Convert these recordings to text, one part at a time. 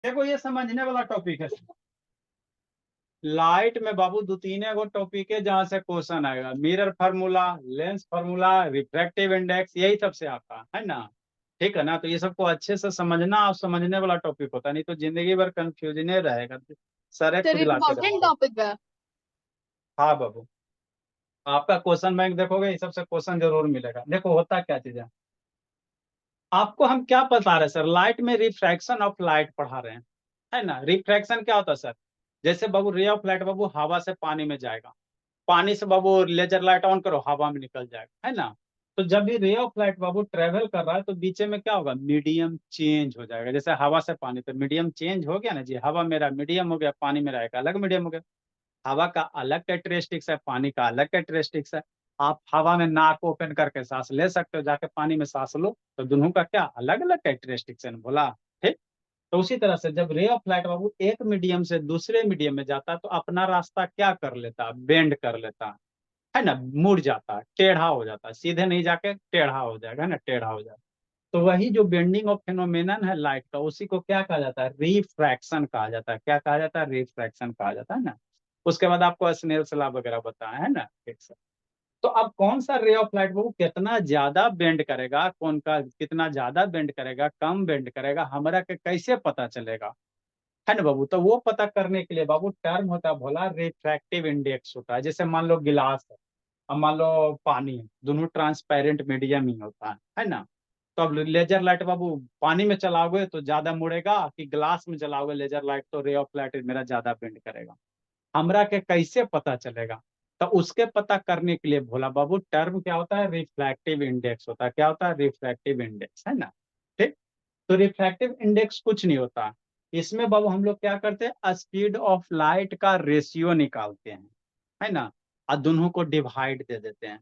देखो ये समझने वाला टॉपिक है। लाइट में बाबू दो तीन एगो टॉपिक है जहां से क्वेश्चन आएगा। Mirror formula, lens formula, refractive index, यही सबसे आता है ना। ठीक है ना। तो ये सबको अच्छे से समझना और समझने वाला टॉपिक होता है, नहीं तो जिंदगी भर कंफ्यूजन रहेगा, सर सर खुजलाते इम्पोर्टेंट रहेगा। टॉपिक है। हाँ बाबू, आपका क्वेश्चन बैंक देखोगे इस सबसे क्वेश्चन जरूर मिलेगा। देखो होता क्या चीज है, आपको हम क्या बता रहे हैं सर, लाइट में रिफ्रैक्शन ऑफ लाइट पढ़ा रहे हैं, है ना। रिफ्रैक्शन क्या होता है सर, जैसे बाबू रे ऑफ लाइट बाबू हवा से पानी में जाएगा, पानी से बाबू लेजर लाइट ऑन करो हवा में निकल जाएगा, है ना। तो जब भी रे ऑफ लाइट बाबू ट्रेवल कर रहा है तो बीच में क्या होगा, मीडियम चेंज हो जाएगा। जैसे हवा से पानी, तो मीडियम चेंज हो गया ना जी, हवा मेरा मीडियम हो गया, पानी मेरा एक अलग मीडियम हो गया। हवा का अलग कैरेक्टरिस्टिक्स है, पानी का अलग कैरेक्टरिस्टिक्स है। आप हवा में नाक ओपन करके सांस ले सकते हो, जाके पानी में सांस लो, तो दोनों का क्या अलग अलग कैरेक्टरिस्टिक्स है ना, बोला। ठीक। तो उसी तरह से जब रे ऑफ लाइट बाबू एक मीडियम से दूसरे मीडियम में जाता है तो अपना रास्ता क्या कर लेता है, बेंड कर लेता है ना, मुड़ जाता है, टेढ़ा हो जाता है, सीधे नहीं जाके टेढ़ा हो जाएगा, है ना, टेढ़ा हो जाएगा। तो वही जो बेंडिंग ऑफ फेनोमेनन है लाइट का, उसी को क्या कहा जाता है, रिफ्रैक्शन कहा जाता है। क्या कहा जाता है, रिफ्रैक्शन कहा जाता है ना। उसके बाद आपको स्नेल्स लॉ वगैरह बताया है ना, ठीक से। तो अब कौन सा रे ऑफ लाइट वो कितना ज्यादा बेंड करेगा, कौन का कितना ज्यादा बेंड करेगा, कम बेंड करेगा, हमरा के कैसे पता चलेगा, है ना बाबू। तो वो पता करने के लिए बाबू टर्म होता है भोला, रिफ्रैक्टिव इंडेक्स होता है। जैसे मान लो गिलास है और मान लो पानी है, दोनों ट्रांसपेरेंट मीडियम ही होता है ना। तो अब लेजर लाइट बाबू पानी में चलाओगे तो ज्यादा मुड़ेगा, कि ग्लास में चलाओगे लेजर लाइट तो रे ऑफ लाइट मेरा ज्यादा बेंड करेगा। हमरा के कैसे पता चलेगा, तो उसके पता करने के लिए भोला बाबू टर्म क्या होता है, रिफ्रैक्टिव इंडेक्स होता है। क्या होता है, रिफ्रैक्टिव इंडेक्स, है ना। ठीक। तो रिफ्रैक्टिव इंडेक्स कुछ नहीं होता, इसमें बाबू हम लोग क्या करते हैं, स्पीड ऑफ लाइट का रेशियो निकालते हैं, है ना, और दोनों को डिवाइड दे देते हैं।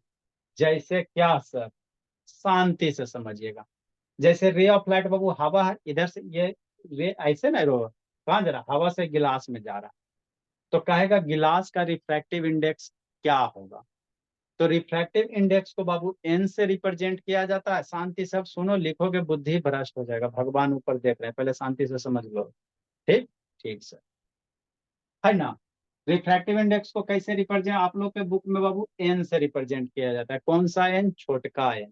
जैसे क्या सर, शांति से समझिएगा। जैसे रे ऑफ लाइट बाबू हवा है, इधर से ये रे ऐसे ना रो कहाँ जा रहा, हवा से गिलास में जा रहा, तो कहेगा गिलास का रिफ्रैक्टिव इंडेक्स क्या होगा। तो रिफ्रैक्टिव इंडेक्स को बाबू एन से रिप्रेजेंट किया जाता है। शांति से अब सुनो, लिखोगे बुद्धि भ्रष्ट हो जाएगा, भगवान ऊपर देख रहे हैं, पहले शांति से समझ लो। ठीक। ठीक सर, है ना। रिफ्रैक्टिव इंडेक्स को कैसे रिप्रेजेंट, आप लोग के बुक में बाबू एन से रिप्रेजेंट किया जाता है। कौन सा एन, छोटका एन।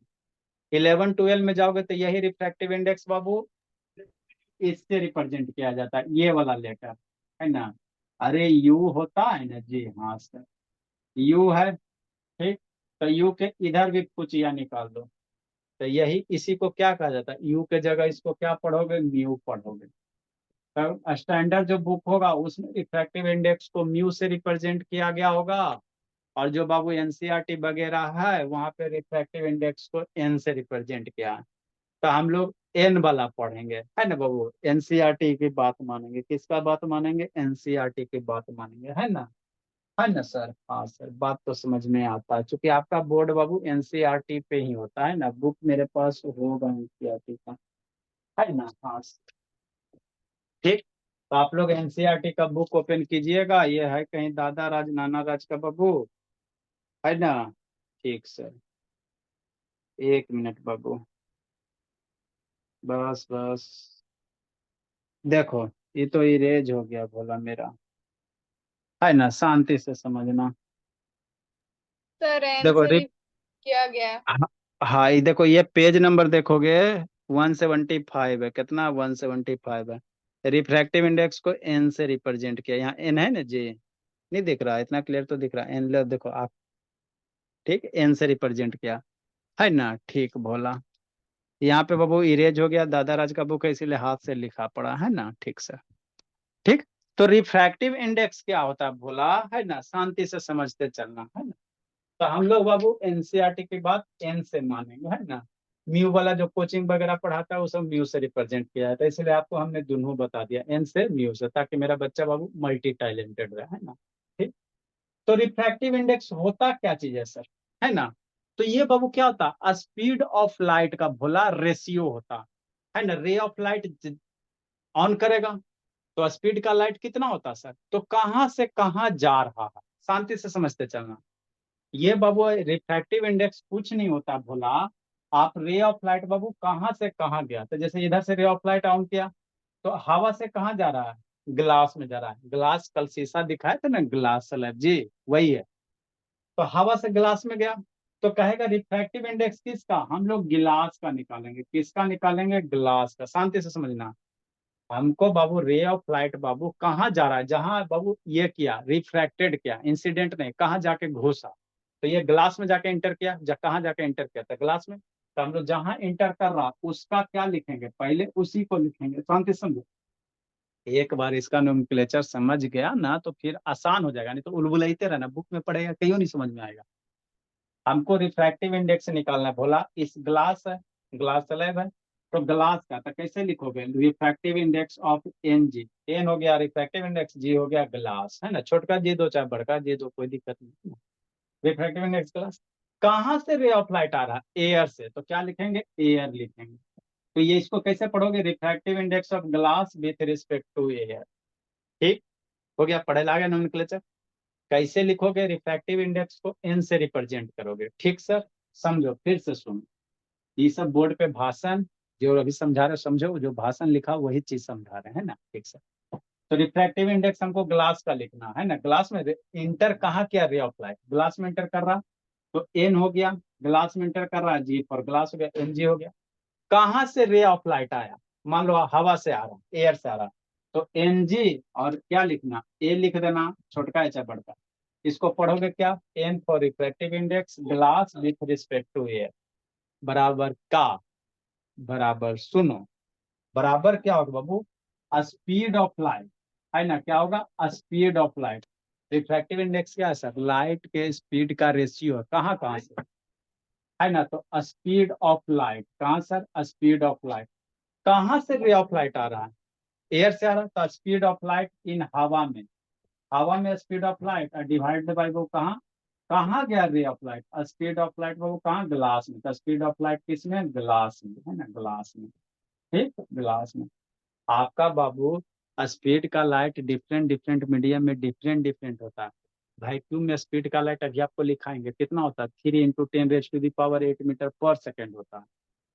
11 12 में जाओगे तो यही रिफ्रैक्टिव इंडेक्स बाबू इससे रिप्रेजेंट किया जाता है, ये वाला लेटर, है ना। अरे यू होता है ना जी, हाँ सर, यू है। ठीक। तो यू के इधर भी कुछ या निकाल दो, तो यही इसी को क्या कहा जाता है, यू के जगह इसको क्या पढ़ोगे, म्यू पढ़ोगे। तो स्टैंडर्ड जो बुक होगा उसमें रिफ्रैक्टिव इंडेक्स को म्यू से रिप्रेजेंट किया गया होगा, और जो बाबू एनसीईआरटी वगैरह है वहां पे रिफ्रैक्टिव इंडेक्स को एन से रिप्रेजेंट किया है। तो हम लोग एन वाला पढ़ेंगे, है ना बाबू, एनसीईआरटी की बात मानेंगे, किसका बात मानेंगे, एनसीईआरटी की बात मानेंगे, है ना सर। हाँ सर, बात तो समझ में आता है, क्योंकि आपका बोर्ड बाबू एनसीईआरटी पे ही होता है ना, बुक मेरे पास होगा एनसीईआरटी का, है ना। हाँ सर। ठीक। तो आप लोग एनसीईआरटी का बुक ओपन कीजिएगा, ये है कहीं दादा राज नाना राज का बाबू, है ना। ठीक सर, 1 मिनट बाबू, बस बस। देखो ये तो इरेज हो गया बोला मेरा, है ना, शांति से समझना। सर एन देखो से किया गया है। हाँ। हाँ, ये देखो ये पेज नंबर देखोगे 175 है, कितना 175 है। रिफ्रैक्टिव इंडेक्स को एन से रिप्रेजेंट किया, यहाँ एन है ना जी, नहीं दिख रहा, इतना क्लियर तो दिख रहा है, एन ले देखो आप। ठीक, एन से रिप्रेजेंट किया, है ना। ठीक भोला, यहाँ पे बाबू इरेज हो गया, दादा राज का बुक है इसीलिए हाथ से लिखा पड़ा, है ना, ठीक से। ठीक। तो रिफ्रैक्टिव इंडेक्स क्या होता है भोला, है ना, शांति से समझते चलना, है ना। तो हम लोग बाबू एनसीईआरटी की बात एन से मानेंगे, है ना। म्यू वाला जो कोचिंग वगैरह पढ़ाता है वो सब म्यू से रिप्रेजेंट किया है, तो इसलिए आपको हमने दोनों बता दिया, एन से म्यू से, ताकि मेरा बच्चा बाबू मल्टी टैलेंटेड रहे, है ना। ठीक। तो रिफ्रैक्टिव इंडेक्स होता क्या चीज है सर, है ना। तो ये बाबू क्या होता, स्पीड ऑफ लाइट का भोला रेशियो होता, है ना। रे ऑफ लाइट ऑन करेगा तो स्पीड का लाइट कितना होता सर, तो कहाँ से कहाँ जा रहा है, शांति से समझते चलना। ये बाबू रिफ्रैक्टिव इंडेक्स कुछ नहीं होता भोला, आप रे ऑफ लाइट बाबू कहाँ से कहाँ गया, तो जैसे इधर से रे ऑफ लाइट ऑन किया तो हवा से कहाँ जा रहा है, ग्लास में जा रहा है। ग्लास कल शीशा दिखाए थे ना, ग्लास स्लैब जी, वही है। तो हवा से ग्लास में गया, तो कहेगा रिफ्रैक्टिव इंडेक्स किसका, हम लोग गिलास का निकालेंगे। किसका निकालेंगे, ग्लास का। शांति से समझना, हमको बाबू रे ऑफ लाइट बाबू कहाँ जा रहा है, जहां बाबू ये किया रिफ्रैक्टेड किया, इंसिडेंट नहीं, कहाँ जाके घुसा। तो ये ग्लास में जाके इंटर किया, कहाँ जाके इंटर किया था, ग्लास में। तो हम लोग जहां इंटर कर रहा उसका क्या लिखेंगे, पहले उसी को लिखेंगे। शांति से समझो, एक बार इसका नोमेनक्लेचर समझ गया ना तो फिर आसान हो जाएगा, नहीं तो उलबुलाते रहना, बुक में पढ़ेगा कहीं नहीं समझ में आएगा। हमको रिफ्रैक्टिव इंडेक्स निकालना है। बोला इस ग्लास है, ग्लास स्लैब है, तो ग्लास का तो कैसे लिखोगे, refractive index of N G. N हो गया रिफ्रैक्टिव इंडेक्स, जी हो गया ग्लास, है ना, छोटका जी दो चाहे बड़का जी दो, कोई दिक्कत नहीं। Refractive index glass. कहाँ से रे ऑफ लाइट आ रहा है, एयर से, तो क्या लिखेंगे, एयर लिखेंगे। तो ये इसको कैसे पढ़ोगे, refractive index of glass with respect to air. ठीक हो गया, पढ़े लागे नोमेनक्लेचर। कैसे लिखोगे, रिफ्रैक्टिव इंडेक्स को एन से रिप्रेजेंट करोगे। ठीक सर, समझो फिर से सुनो, ये सब बोर्ड पे भाषण जो अभी समझा रहे समझो, जो भाषण लिखा वही चीज समझा रहे हैं ना। ठीक सर, तो रिफ्रैक्टिव इंडेक्स हमको ग्लास का लिखना है ना। ग्लास में इंटर कहाँ किया, रे ऑफ लाइट ग्लास में इंटर कर रहा, तो एन हो गया, ग्लास में इंटर कर रहा है जी, फॉर ग्लास हो गया, एन जी हो गया। कहाँ से रे ऑफ लाइट आया, मान लो हवा से आ रहा, एयर से आ रहा, तो एन जी और क्या लिखना, ए लिख देना, छोटका है चाहे बड़का। इसको पढ़ोगे क्या, N for refractive index glass with respect to air, बराबर का, बराबर सुनो, बराबर क्या होगा बाबू, स्पीड ऑफ लाइट, है ना, क्या होगा, speed of light. Refractive index क्या है सर, लाइट के स्पीड का रेशियो है, कहाँ कहाँ से, है ना। तो स्पीड ऑफ लाइट कहाँ सर, स्पीड ऑफ लाइट कहाँ से रे ऑफ लाइट आ रहा है, एयर से आ रहा है, तो स्पीड ऑफ लाइट इन हवा में, हवा में speed of light divide by वो कहाँ, कहाँ गया रे of light, speed of light वो कहाँ, ग्लास में। तो स्पीड ऑफ लाइट किसमें, ग्लास में, है ना, ग्लास में। ठीक, ग्लास में। आपका बाबू स्पीड का लाइट डिफरेंट डिफरेंट मीडियम में डिफरेंट डिफरेंट होता है। वैक्यूम में स्पीड का लाइट अभी आपको लिखाएंगे कितना होता है, 3 × 10⁻⁴मीटर पर सेकेंड होता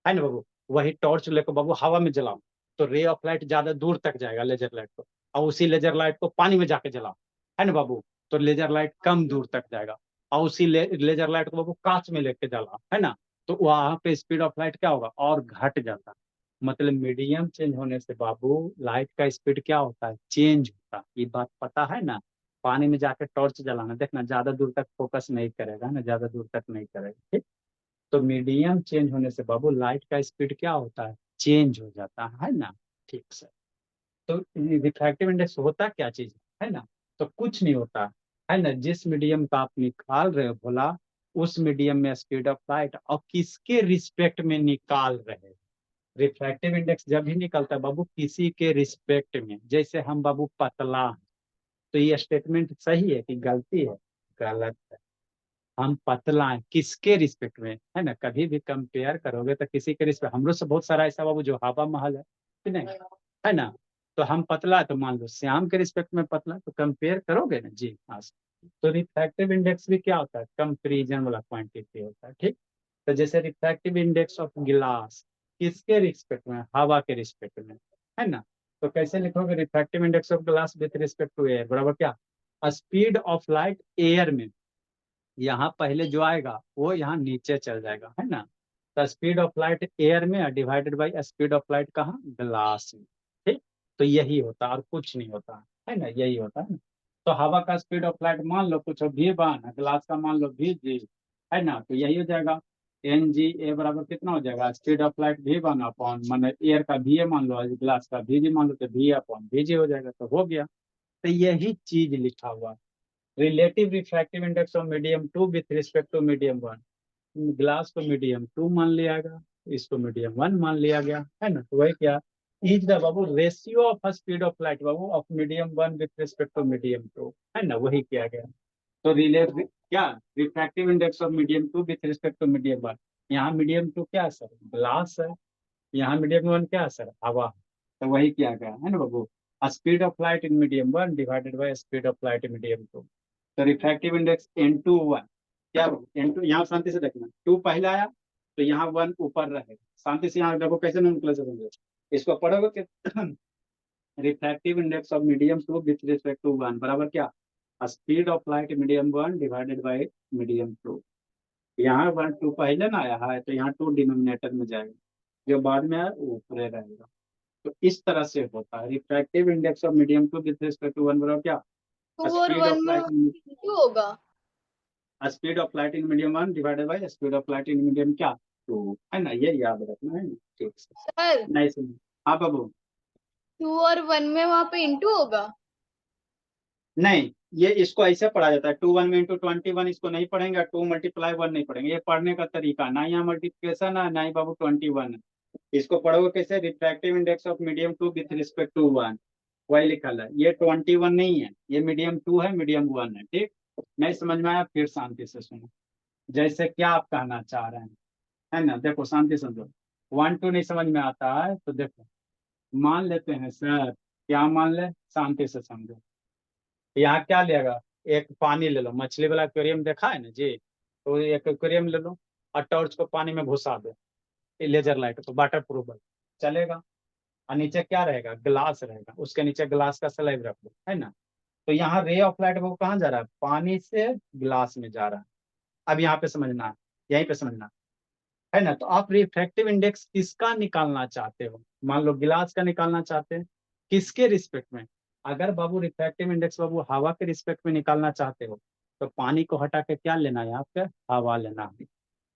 है ना बाबू। वही टॉर्च लेकर बाबू हवा में जलाओ तो रे ऑफ लाइट ज्यादा दूर तक जाएगा, लेजर लाइट को। और उसी लेजर लाइट को पानी में जाके जलाओ, है ना बाबू, तो लेजर लाइट कम दूर तक जाएगा। और उसी लेजर लाइट को बाबू कांच में लेके जलाओ, है ना, तो वहां पे स्पीड ऑफ लाइट क्या होगा, और घट जाता है। मतलब मीडियम चेंज होने से बाबू लाइट का स्पीड क्या होता है, चेंज होता है। ये बात पता है ना। पानी में जाके टॉर्च जलाना, देखना ज्यादा दूर तक फोकस नहीं करेगा ना, ज्यादा दूर तक नहीं करेगा। ठीक, तो मीडियम चेंज होने से बाबू लाइट का स्पीड क्या होता है, चेंज हो जाता है ना। ठीक सर, तो रिफ्रैक्टिव इंडेक्स होता क्या चीज है ना, तो कुछ नहीं होता, है ना। जिस मीडियम का आप निकाल रहे हो बोला, उस मीडियम में स्पीड ऑफ लाइट और किसके रिस्पेक्ट में निकाल रहे हो। रिफ्रैक्टिव इंडेक्स जब भी निकलता है बाबू किसी के रिस्पेक्ट में, जैसे हम बाबू पतला हैं, तो ये स्टेटमेंट सही है कि गलती है, गलत है। हम पतला हैं किसके रिस्पेक्ट में, है ना, कभी भी कंपेयर करोगे तो किसी के रिस्पेक्ट, हम लोग से बहुत सारा ऐसा बाबू जो हवा महल है कि नहीं, है ना। तो हम पतला है तो मान लो श्याम के रिस्पेक्ट में पतला, तो कंपेयर करोगे ना जी, हाँ। तो रिफ्रैक्टिव इंडेक्स भी क्या होता है, कंपेरिजन वाला क्वांटिटी होता है। ठीक, तो जैसे रिफ्रैक्टिव इंडेक्स ऑफ गिलास किसके रिस्पेक्ट में, हवा के रिस्पेक्ट में, है ना। तो कैसे लिखोगे, refractive index of glass with respect to air, बराबर क्या, स्पीड ऑफ लाइट एयर में, यहाँ पहले जो आएगा वो यहाँ नीचे चल जाएगा, है ना। तो स्पीड ऑफ लाइट एयर में divided by speed of light कहाँ, ग्लास में। ठीक, तो यही होता है और कुछ नहीं होता, है ना, यही होता है ना। तो हवा का स्पीड ऑफ लाइट मान लो कुछ भी वन, ग्लास का मान लो भी जी, है ना, तो यही हो जाएगा, एन जी ए बराबर कितना हो जाएगा, स्पीड ऑफ लाइट भी वन अपॉन, मान एयर का भी ए मान लो, ग्लास का भी जी मान लो, तो भी अपॉन भी जी हो जाएगा, तो हो गया। तो यही चीज लिखा हुआ, relative refractive index of medium two with respect to medium one. Glass को मीडियम टू मान लिया गया, इसको मीडियम वन मान लिया गया, है ना। तो वही क्या, इज द बाबू ratio of speed of light बाबू of medium one with respect to medium two, है ना, वही किया गया। तो रिले क्या, refractive index of medium two with respect to medium one. यहाँ मीडियम टू क्या है सर, ग्लास है, यहाँ मीडियम वन क्या है सर, हवा है। तो वही किया गया है ना बाबू, speed of light in medium one divided by speed of light in medium two. तो रिफ्रैक्टिव इंडेक्स N2 1 क्या, N2 यहाँ शांति से देखना, टू पहले आया तो यहाँ वन ऊपर रहेगा। शांति से यहाँ देखो कैसे नोमेनक्लेचर समझो, इसको पढ़ोगे कि refractive index of medium two with respect to one बराबर क्या, speed of light medium one divided by medium two. यहाँ वन टू पहले ना आया है तो यहाँ टू डिनोमिनेटर में जाएगा, जो बाद में आया वो ऊपर रहेगा। तो इस तरह से होता है refractive index of medium two with respect to one बराबर क्या, 2 और स्पीड 1 ऑफ में लाइट, 2 होगा। Speed of light in medium one divided by speed of light in medium क्या, टू, है ना, ये याद रखना है ना। ठीक से सर नहीं सुन। हाँ बाबू। 2 और 1 में वहां पे इंटू होगा। नहीं, ये इसको ऐसे पढ़ा जाता है, 2 1 में इंटू 21, इसको नहीं पढ़ेंगे, 2 × 1 नहीं पढ़ेंगे, ये पढ़ने का तरीका ना, यहाँ मल्टीप्लिकेशन है ना ही बाबू 21 है। इसको पढ़ोगे कैसे, refractive index of medium two with respect to one, वही लिखा है, ये 21 नहीं है, ये मीडियम टू है, मीडियम वन है। ठीक, नहीं समझ में आया फिर शांति से सुनो, जैसे क्या आप कहना चाह रहे हैं, है ना, देखो शांति समझो। 1 2 नहीं समझ में आता है तो देखो, मान लेते हैं सर, क्या मान ले, शांति से समझो। यहाँ क्या लेगा, एक पानी ले लो, मछली वाला एक्वेरियम देखा है ना जी, तो एक एक्वेरियम ले लो और टॉर्च को पानी में घुसा दो, लेजर लाइट तो वाटर प्रूफ चलेगा। और नीचे क्या रहेगा, ग्लास रहेगा, उसके नीचे ग्लास का स्लैब रख दो, है ना। तो यहाँ रे ऑफ लाइट वो कहाँ जा रहा है, पानी से ग्लास में जा रहा है। अब यहाँ पे समझना है, यहीं पे समझना है ना। तो आप रिफ्रैक्टिव इंडेक्स किसका निकालना चाहते हो, मान लो गिलास का निकालना चाहते हैं, किसके रिस्पेक्ट में। अगर बाबू रिफ्रैक्टिव इंडेक्स बाबू हवा के रिस्पेक्ट में निकालना चाहते हो तो पानी को हटा के क्या लेना है आपके, हवा लेना है।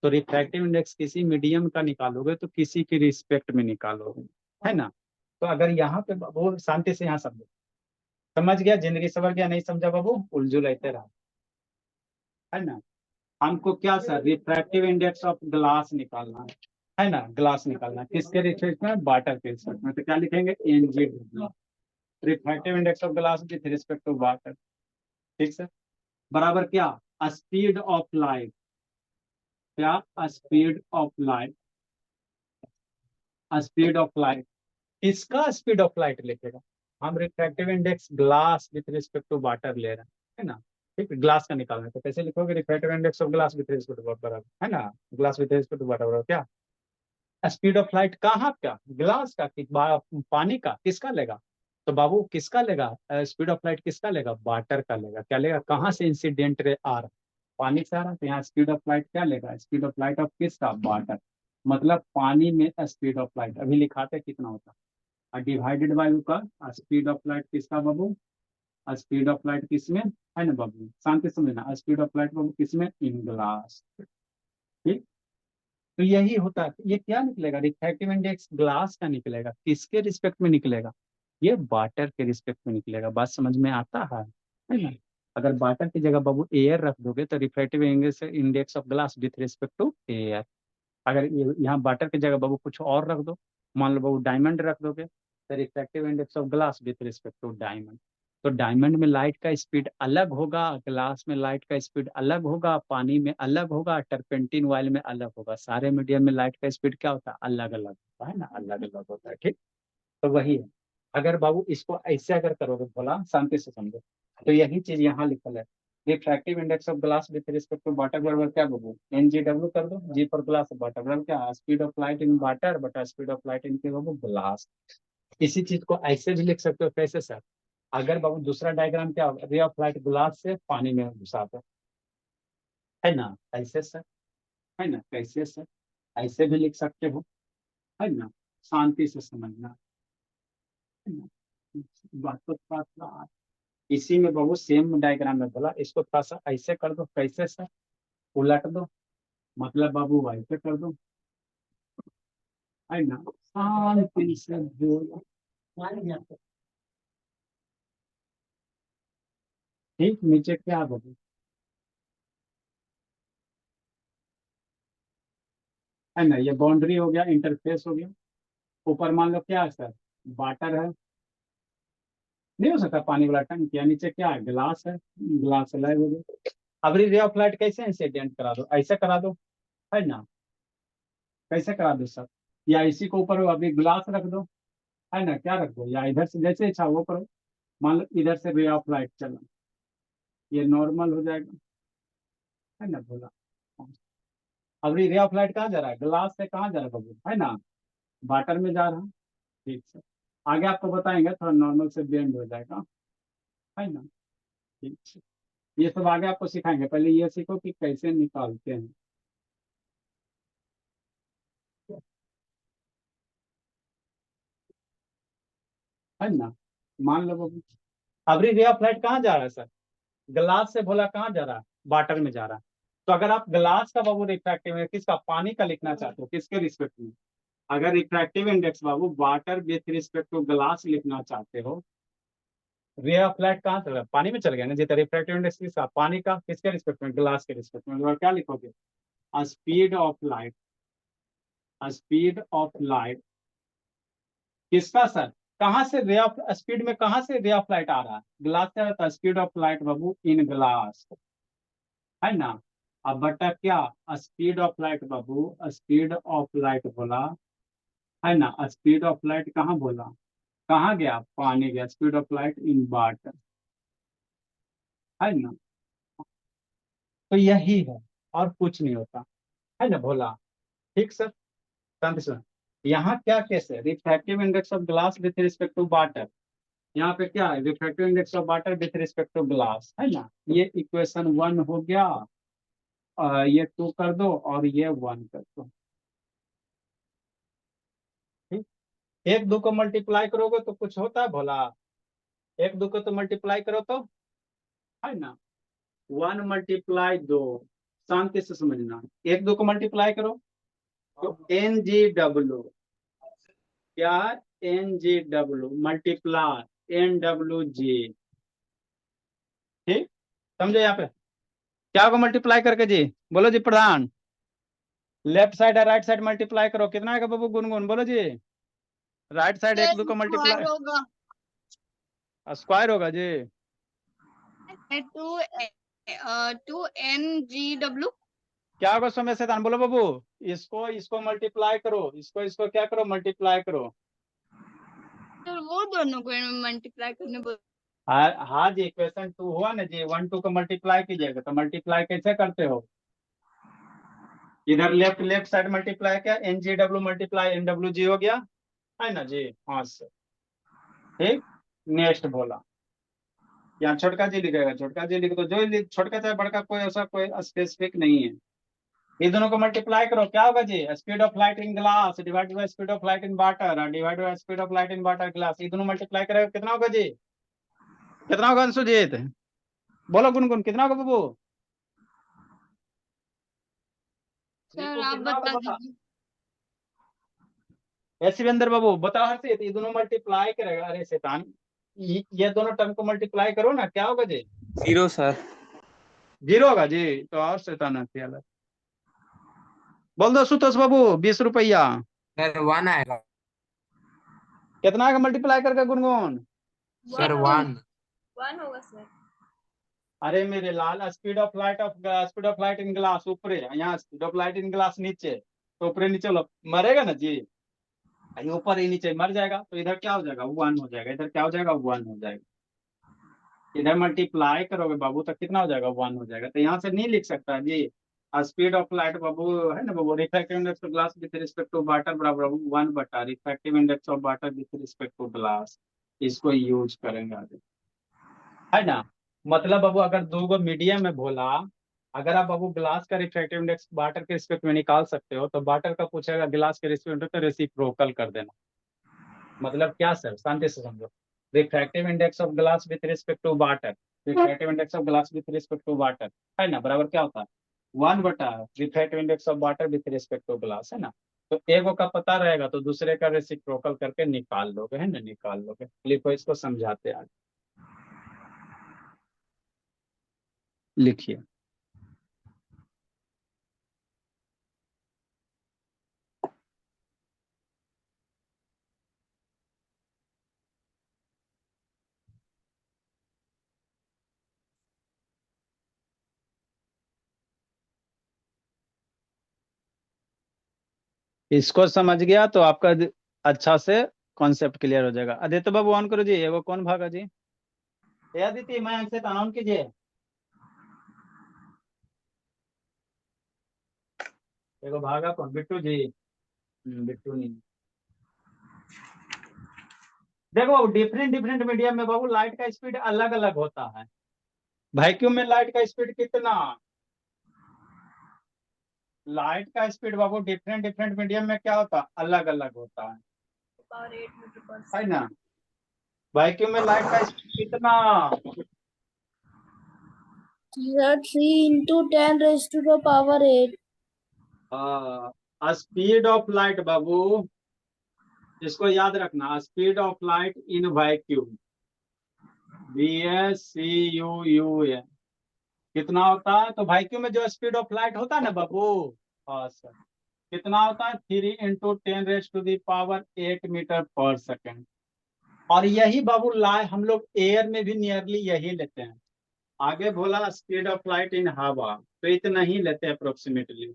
तो रिफ्रैक्टिव इंडेक्स किसी मीडियम का निकालोगे तो किसी के रिस्पेक्ट में निकालोगे, है ना। तो अगर यहाँ पे बाबू शांति से यहाँ समझो, समझ गया, जिंदगी सवर गया, नहीं समझा बाबू उलझुल रहते रहा, है ना। हमको क्या sir, refractive index of glass निकालना है ना, ग्लास निकालना किसके रिस्पेक्ट में, वाटर के रिस्पेक्ट में, तो क्या लिखेंगे, N G, refractive index of glass with respect to water. ठीक सर, बराबर क्या, स्पीड ऑफ लाइट, क्या, speed of light, speed of light, इसका स्पीड ऑफ लाइट लिखेगा। हम refractive index glass with respect to water ले रहे हैं, है ना। ठीक है, ग्लास का निकालना है तो कैसे लिखोगे, refractive index of glass with respect to water, है ना, glass with respect to water क्या, स्पीड ऑफ लाइट कहाँ का, ग्लास का कि पानी का, किसका लेगा। तो बाबू किसका लेगा, स्पीड ऑफ लाइट किसका लेगा, वाटर का लेगा। क्या लेगा, कहाँ से इंसिडेंट रे आ रहा, पानी से आ रहा, तो यहाँ स्पीड ऑफ लाइट क्या लेगा, स्पीड ऑफ लाइट ऑफ किसका, वाटर। मतलब पानी में स्पीड ऑफ लाइट अभी लिखाते कितना होता है, डिवाइडेड बाय का स्पीड ऑफ लाइट किसका बाबू, स्पीड ऑफ लाइट किसमें, है ना बाबू, शांति समझना, स्पीड ऑफ लाइट बाबू किसमें, इन ग्लास। ठीक, तो यही होता है, ये क्या निकलेगा, रिफ्रैक्टिव इंडेक्स ग्लास का निकलेगा, किसके रिस्पेक्ट में निकलेगा, ये वाटर के रिस्पेक्ट में निकलेगा। बात समझ में आता है ना। अगर वाटर की जगह बाबू एयर रख दोगे तो refractive index of glass with respect to air. अगर यहाँ वाटर की जगह बाबू कुछ और रख दो, मान लो बाबू डायमंड रख दोगे तो refractive index of glass with respect to diamond. तो डायमंड में लाइट का स्पीड अलग होगा, ग्लास में लाइट का स्पीड अलग होगा, पानी में अलग होगा, टर्पेंटिन ऑयल में अलग होगा, सारे मीडियम में लाइट का स्पीड क्या होता है, अलग अलग होता है ना, अलग अलग होता है। ठीक, तो वही है। अगर बाबू इसको ऐसे अगर करोगे, बोला शांति से समझो, तो यही चीज यहाँ लिखल है, refractive index of glass with respect to water बराबर क्या बाबू, एन जी डब्ल्यू कर दो, जी फॉर ग्लास, वाटर बराबर क्या, speed of light in water बटा स्पीड ऑफ लाइट इन के बाबू ग्लास। इसी चीज को ऐसे भी लिख सकते हो, कैसे सर, अगर बाबू दूसरा डायग्राम क्या होगा, रे ऑफ लाइट ग्लास से पानी में घुसा दो, है ना, ऐसे सर, है ना, कैसे सर, ऐसे भी लिख सकते हो, है ना, शांति से समझना, है ना। बात तो थोड़ा सा इसी में बहुत सेम डायग्राम में बोला, इसको थोड़ा सा ऐसे कर दो, कैसे सर, उलट दो, मतलब बाबू ऐसे कर दो, है ना, शांति से बोलो, ठीक, नीचे क्या बोलो, है ना, ये बाउंड्री हो गया, इंटरफेस हो गया, ऊपर मान लो क्या है सर, वाटर है, नहीं हो सकता पानी वाला टंक, या नीचे क्या है, ग्लास है, ग्लास अलग हो गया। अब रे ऑफ लाइट कैसे इंसिडेंट करा दो, ऐसे करा दो, है ना, कैसे करा दो सर, या इसी को ऊपर अभी ग्लास रख दो, है ना, क्या रख दो, या इधर से जैसे इच्छा वो करो, मान लो इधर से रे ऑफ लाइट चला, ये नॉर्मल हो जाएगा, है ना, बोला। अब रे ऑफ लाइट कहाँ जा रहा है, ग्लास से कहाँ जा रहा है बाबू, है ना, वाटर में जा रहा है। ठीक है, आगे आपको बताएंगे, थोड़ा नॉर्मल से बेंड हो जाएगा, है ना। ठीक है। ये सब आगे आपको सिखाएंगे, पहले ये सीखो कि कैसे निकालते हैं। है ना। मान लो बाबू, अभी रे ऑफ लाइट कहाँ जा रहा है सर? ग्लास से भोला कहाँ जा रहा है? वाटर में जा रहा है। तो अगर आप ग्लास का बाबू रिफ्रैक्टिव इंडेक्स किसका, पानी का लिखना चाहते हो, किसके रिस्पेक्ट में? अगर रिफ्रैक्टिव इंडेक्स बाबू water with respect to glass लिखना चाहते हो, रे ऑफ लाइट कहाँ चल रहा है? पानी में चल गया ना जी। तो रिफ्रैक्टिव इंडेक्स किसका, पानी का, किसके रिस्पेक्ट में? ग्लास के रिस्पेक्ट में। तो क्या लिखोगे? Speed of light, speed of light किसका सर? कहाँ से रे ऑफ स्पीड में, कहाँ से रे ऑफ लाइट आ रहा है? ग्लास से रहता है speed of light Babu, in glass, है ना। अब बटा क्या, speed of light Babu, speed of light बोला, है ना। स्पीड ऑफ लाइट कहाँ बोला, कहाँ गया? पानी गया। Speed of light in water, है ना। तो यही है, और कुछ नहीं होता, है ना भोला। ठीक सर, शांति सर। यहाँ क्या केस है, refractive index of glass with respect to water. यहाँ पे क्या है, refractive index of water with respect to glass, है ना। ये इक्वेशन 1 हो गया, ये 2 कर दो और ये 1 कर दो। ठीक। एक दो को मल्टीप्लाई करोगे तो कुछ होता है भोला? एक दो को तो मल्टीप्लाई करो तो, है ना। 1 × 2, शांति से समझना। एक दो को मल्टीप्लाई करो तो NGW, क्या? NGW multiply NWG। ठीक, समझो यहाँ पे क्या होगा मल्टीप्लाई करके जी? बोलो जी प्रधान। लेफ्ट साइड और राइट साइड मल्टीप्लाई करो, कितना आएगा बाबू? गुनगुन बोलो जी। राइट साइड एक सर दो को स्क्वायर मल्टीप्लाई, होगा। स्क्वायर होगा जी। 2NGW। क्या होगा समय से बोलो बाबू? इसको इसको मल्टीप्लाई करो, इसको इसको क्या करो, मल्टीप्लाई करो। सर वो दोनों को मल्टीप्लाई करने बोल। हाँ हाँ जी, क्वेश्चन 2 हुआ ना जी, 1 2 को मल्टीप्लाई कीजिएगा। तो मल्टीप्लाई कैसे करते हो? इधर लेफ्ट लेफ्ट साइड मल्टीप्लाई क्या, NGW मल्टीप्लाई NWG हो गया, है ना जी। हाँ सर, ठीक। नेक्स्ट बोला, यहाँ छोटका जी लिखेगा, छोटका जी लिख दो, जो छोटका चाहे बड़का, कोई ऐसा कोई स्पेसिफिक नहीं है। ये दोनों को मल्टीप्लाई करो, क्या होगा जी? Speed of light in glass divided by speed of light in water divided by speed of light in water glass. ये दोनों मल्टीप्लाई करेगा कितना होगा जी? कितना होगा अंशुजीत? बोलो गुनगुन, कितना होगा बाबू? सर रिको आप कितना होगा बता बता? दीजिए। शिवेंद्र बाबू बता, हर्षित ये दोनों मल्टीप्लाई करेगा, अरे शैतान, ये दोनों टर्म को मल्टीप्लाई करो ना, क्या होगा जी? 0 सर। 0 होगा जी। तो और शैतान है अलग। बोल दो सुतोष बाबू, 20 रुपया। सर 1 आएगा। कितना का मल्टीप्लाई करके गुनगुन? सर 1। 1 होगा सर। अरे मेरे लाल, speed of light in glass ऊपरे, यहाँ speed of light in glass नीचे, तो ऊपरे नीचे मरेगा ना जी। ये ऊपर ही नीचे मर जाएगा, तो इधर क्या हो जाएगा? 1 हो जाएगा। इधर क्या हो जाएगा? 1 हो जाएगा। इधर मल्टीप्लाई करोगे बाबू तो कितना हो जाएगा? 1 हो जाएगा। तो यहाँ से नहीं लिख सकता जी। स्पीड ऑफ लाइट बाबू, है ना बाबू, refractive index of glass with respect to water बराबर 1 बटा refractive index of water with respect to glass. इसको यूज करेंगे आगे, है ना। मतलब बाबू अगर दो गो मीडियम में भोला, अगर आप बाबू ग्लास का रिफ्रैक्टिव इंडेक्स वाटर के रिस्पेक्ट में निकाल सकते हो, तो वाटर का पूछेगा ग्लास के रिस्पेक्ट में, तो रेसिप्रोकल कर देना। मतलब क्या सर, शांति से समझो। Refractive index of glass with respect to water, refractive index of glass with respect to water, है ना, बराबर क्या होता है? 1 बटा refractive index of water with respect to glass, है ना। तो एक का पता रहेगा तो दूसरे का रेसिप्रोकल करके निकाल लोगे, है ना, निकाल लोगे। लिखो, इसको समझाते आज, लिखिए। इसको समझ गया तो आपका अच्छा से कॉन्सेप्ट क्लियर हो जाएगा। आदित्य बाबू ऑन करो जी। एगो कौन भागा जी? ए आदित्य, मैं से ऑन कीजिए। एगो भागा कौन? बिट्टू जी। बिट्टू नहीं। देखो डिफरेंट डिफरेंट मीडियम में बाबू लाइट का स्पीड अलग अलग होता है। वैक्यूम में लाइट का स्पीड कितना, लाइट का स्पीड बाबू डिफरेंट डिफरेंट मीडियम में क्या होता है, अलग अलग होता है पावर 8 मीटर पर है सेकंड। ना। वैक्यूम में लाइट का स्पीड कितना, Sir, 3 into 10 raised to the power 8. Speed of light बाबू, इसको याद रखना, speed of light in vacuum, VSCUUM कितना होता है। तो वैक्यूम में जो स्पीड ऑफ लाइट होता है ना बाबू, हाँ सर, कितना होता है, 3 × 10⁻⁸मीटर पर सेकेंड। और यही बाबू लाइट हम लोग एयर में भी नियरली यही लेते हैं। आगे बोला स्पीड ऑफ लाइट इन हवा, तो इतना ही लेते हैं अप्रोक्सीमेटली,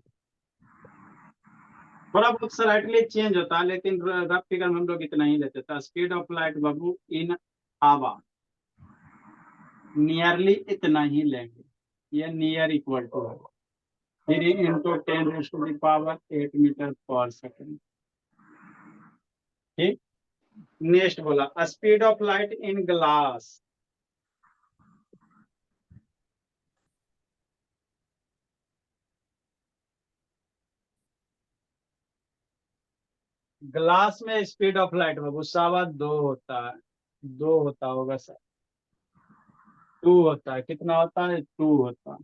थोड़ा बहुत स्लाइटली चेंज होता है लेकिन रफ फिगर में हम लोग इतना ही लेते थे। स्पीड ऑफ लाइट बाबू इन हवा नियरली इतना ही लेंगे, ये नियर इक्वल टू है 3 × 10⁻⁸मीटर पर सेकेंड। ठीक, नेक्स्ट बोला speed of light in glass, glass में स्पीड ऑफ लाइट बाबू 2.25 होता है, 2 होता होगा सर, 2 होता है, कितना होता है, 2 होता है।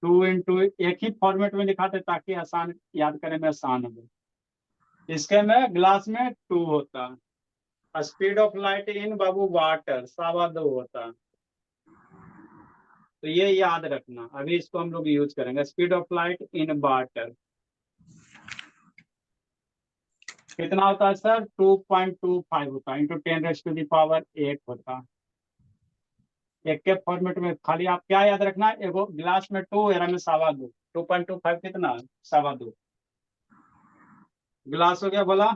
2 × एक ही फॉर्मेट में लिखा था ताकि आसान याद करने में आसान हो। इसके में ग्लास में 2 होता है। Speed of light in Babu water 2.25 होता है, तो ये याद रखना। अभी इसको हम लोग यूज करेंगे, speed of light in water कितना होता है सर, 2.25 होता है, × 10⁻⁸ होता है। एक के फॉर्मेट में खाली आप क्या याद रखना, एगो गिलास में 2 एरा में 2.25, 2.25 कितना, 2.25 गिलास हो गया बोला।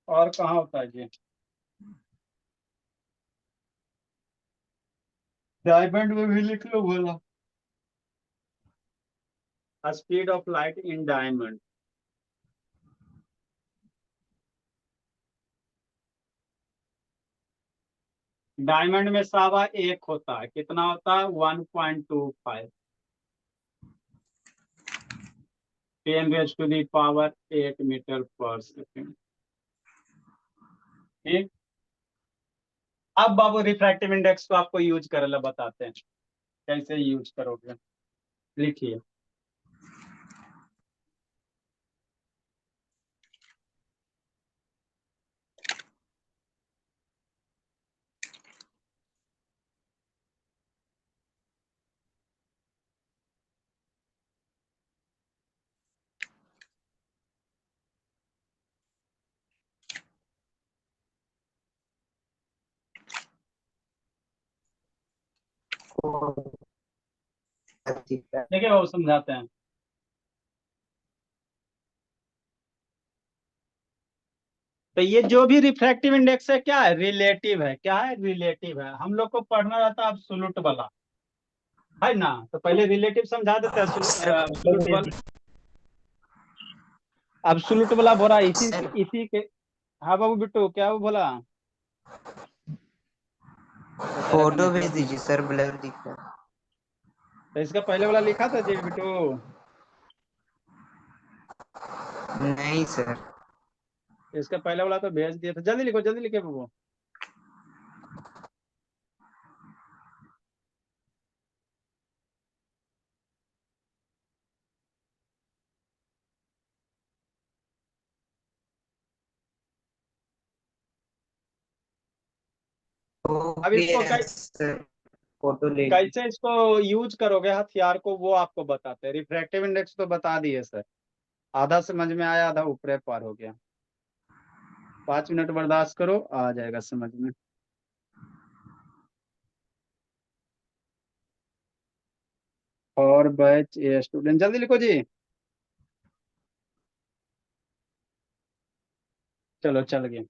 और कहाँ होता है जी, डायमंड में भी लिख लो बोला, speed of light in diamond diamond में 1.25 होता है, कितना होता है, 1.25 10⁻⁸ मीटर पर सेकेंड। ठीक, अब बाबू रिफ्रैक्टिव इंडेक्स को आपको यूज करना बताते हैं, कैसे यूज करोगे, लिखिए। देखिए बाबू समझाते हैं। तो ये जो भी रिफ्रैक्टिव इंडेक्स है क्या है, रिलेटिव है, क्या है, रिलेटिव है। हम लोग को पढ़ना रहता है एब्सोल्यूट वाला, है ना। तो पहले रिलेटिव समझा देते हैं, एब्सोल्यूट वाला, एब्सोल्यूट वाला बोला इसी के। हाँ बाबू बिट्टू क्या वो बोला, बेचारा का फोटो भेज नेटवर्क। दीजिए सर, ब्लर दिख रहा है। तो इसका पहले वाला लिखा था जी बिट्टू, नहीं सर। इसका पहले वाला तो भेज दिया था, जल्दी लिखो, जल्दी लिखे बाबू। हो अब इसको गया सर, फोटो ले ली। कैसे इसको यूज करोगे हथियार को, वो आपको बताते हैं। रिफ्रैक्टिव इंडेक्स तो बता दिए सर, आधा समझ में आया, आधा ऊपरे पार हो गया। 5 मिनट बर्दाश्त करो, आ जाएगा समझ में। और बैच ए स्टूडेंट जल्दी लिखो जी। चलो चल गए।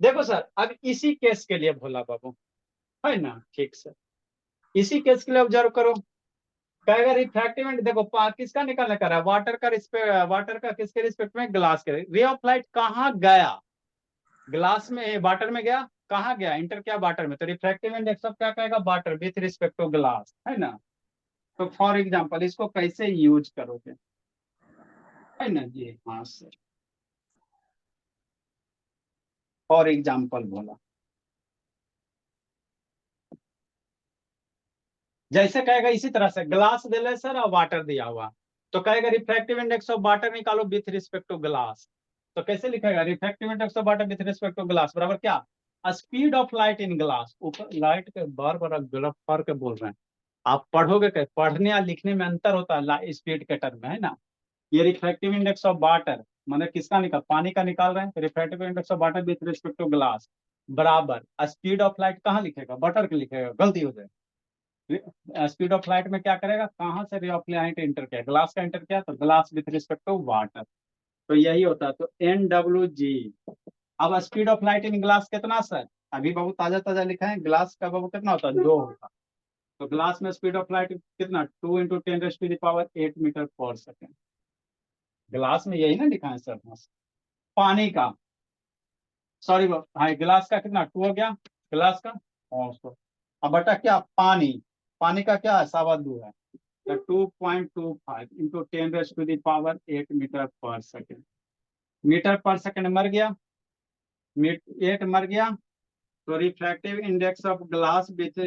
देखो सर, अब इसी केस के लिए भोला बाबू, है ना, ठीक सर, इसी केस के लिए ऑब्जर्व करो। कहेगा रिफ्रैक्टिव इंडेक्स, देखो किसका निकालने का रहा है, वाटर का किसके रिस्पेक्ट में, ग्लास के। रे ऑफ लाइट कहाँ गया, ग्लास में, वाटर में गया, कहाँ गया, इंटर किया वाटर में, तो रिफ्रैक्टिव इंडेक्स ऑफ क्या कहेगा, water with respect to glass, है ना। तो फॉर एग्जाम्पल इसको कैसे यूज करोगे, है ना जी, हाँ सर, फॉर एग्जाम्पल बोला, जैसे कहेगा इसी तरह से, ग्लास दे ले सर और वाटर दिया हुआ, तो कहेगा रिफ्रैक्टिव इंडेक्स ऑफ वाटर निकालो विथ रिस्पेक्ट टू ग्लास, तो कैसे लिखेगा, refractive index of water with respect to glass बराबर क्या, speed of light in glass, ऊपर लाइट के बार बार गलत फर्क बोल रहे हैं, आप पढ़ोगे क्या, पढ़ने और लिखने में अंतर होता है स्पीड के टर्म में, है ना। ये रिफ्रैक्टिव इंडेक्स ऑफ वाटर मैंने किसका निकाल, पानी का निकाल रहे हैं, refractive index of water with respect to glass बराबर स्पीड ऑफ लाइट, कहाँ लिखेगा, वाटर के लिखेगा, गलती हो जाए, स्पीड ऑफ लाइट में क्या करेगा, कहाँ से रे ऑफ लाइट इंटर किया, ग्लास का इंटर किया, तो glass with respect to water, तो यही होता है, तो NWG। अब speed of light in glass कितना सर, अभी बाबू ताजा ताजा लिखा है, ग्लास का बाबू कितना होता है, 2 होता, तो ग्लास में स्पीड ऑफ लाइट कितना, 2 × 10⁸ मीटर पर सेकेंड, ग्लास में यही ना लिखा है सर। पानी का, सॉरी हाँ, ग्लास का कितना 2 हो गया, ग्लास का, और अब बटा क्या, पानी, पानी का क्या है, 2.25 है, तो 2.25 × 10⁸ मीटर पर सेकेंड मर गया, 8 मर गया, तो refractive index of glass with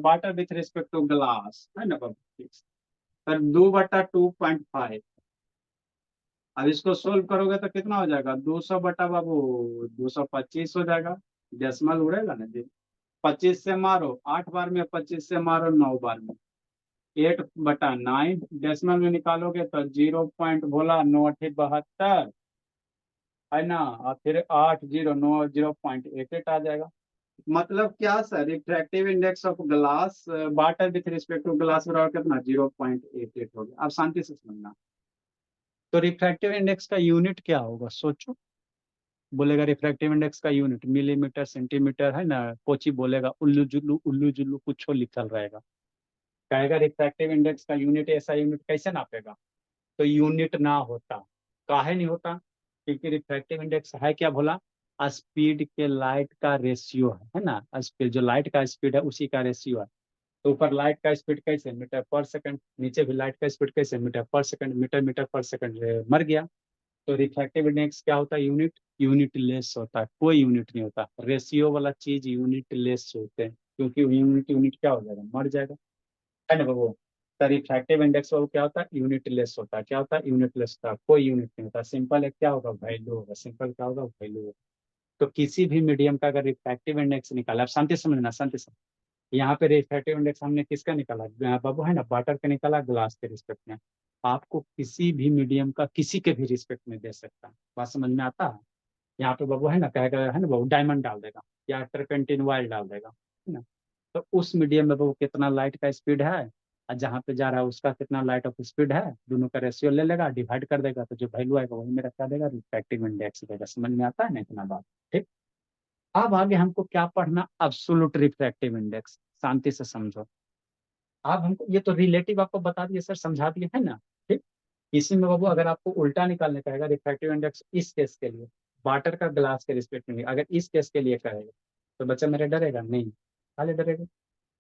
water with respect to glass, है ना बाबू, सर 2/2.5, अब इसको सोल्व करोगे तो कितना हो जाएगा, 200 बटा बाबू 225 हो जाएगा, डेसिमल उड़ेगा ना जी, 25 से मारो 8 बार में, 25 से मारो 9 बार में, 8/9 डेसिमल में निकालोगे तो 0 पॉइंट बोला 9 72, है ना, और फिर 809 0.88 आ जाएगा। मतलब क्या sir, refractive index of glass water with respect to glass बराबर कितना, 0.88 हो गया। अब शांति से समझना, तो रिफ्रैक्टिव इंडेक्स का यूनिट क्या होगा, सोचो, बोलेगा रिफ्रैक्टिव इंडेक्स का यूनिट मिलीमीटर सेंटीमीटर, है ना, कोची बोलेगा उल्लू जुल्लू कुछ लिखल रहेगा, कहेगा रिफ्रैक्टिव इंडेक्स का यूनिट, ऐसा यूनिट कैसे नापेगा, तो यूनिट ना होता, काहे नहीं होता, क्योंकि रिफ्रैक्टिव इंडेक्स है क्या बोला, स्पीड के लाइट का रेशियो है ना, स्पीड जो लाइट का स्पीड है उसी का रेशियो है, तो ऊपर लाइट का स्पीड कैसे, मीटर पर सेकंड, नीचे भी लाइट का स्पीड कैसे, मीटर पर सेकंड, मीटर पर सेकंड, मर गया, तो रिफ्रैक्टिव इंडेक्स क्या होता है, यूनिट लेस होता है, कोई यूनिट नहीं होता, रेशियो वाला चीज यूनिट लेस होते हैं, क्योंकि यूनिट क्या हो जाएगा, मर जाएगा, है ना बाबू। तो रिफ्रैक्टिव इंडेक्स वो क्या होता है, यूनिट लेस होता है, क्या होता है, यूनिट लेस होता है, कोई यूनिट नहीं होता, सिंपल है, क्या होगा, वैल्यू होगा, सिंपल क्या होगा, वैल्यू होगा। तो किसी भी मीडियम का अगर रिफ्रैक्टिव इंडेक्स निकाला, आप शांति से समझना, शांति से, यहाँ पे रिफ्रैक्टिव इंडेक्स हमने किसका निकाला, बाबू है ना, वाटर का निकाला, ग्लास के रिस्पेक्ट में, आपको किसी भी मीडियम का किसी के भी रिस्पेक्ट में दे सकता है, बात समझ में आता है। यहाँ पे बाबू है ना, कहेगा है ना बाबू, डायमंड डाल देगा या टर्पेंटिन ऑयल डाल देगा, है ना, तो उस मीडियम में बाबू कितना लाइट का स्पीड है, और जहाँ पे जा रहा है उसका कितना लाइट ऑफ स्पीड है, दोनों का रेशियो ले लेगा, डिवाइड कर देगा, तो जो वैल्यू आएगा वही मेरा क्या देगा, रिफ्रैक्टिव इंडेक्स देगा, समझ में आता है ना इतना बात, ठीक। अब आगे हमको क्या पढ़ना, अब्सोल्यूट रिफ्रैक्टिव इंडेक्स, शांति से समझो, आप हमको ये तो रिलेटिव आपको बता दिए सर, समझा दिए, है ना, ठीक। इसी में बाबू अगर आपको उल्टा निकालने का है रिफ्रैक्टिव इंडेक्स इस केस के लिए, वाटर का ग्लास के रिस्पेक्ट में, अगर इस केस के लिए करेगा तो बच्चा मेरा डरेगा नहीं, खाली डरेगा,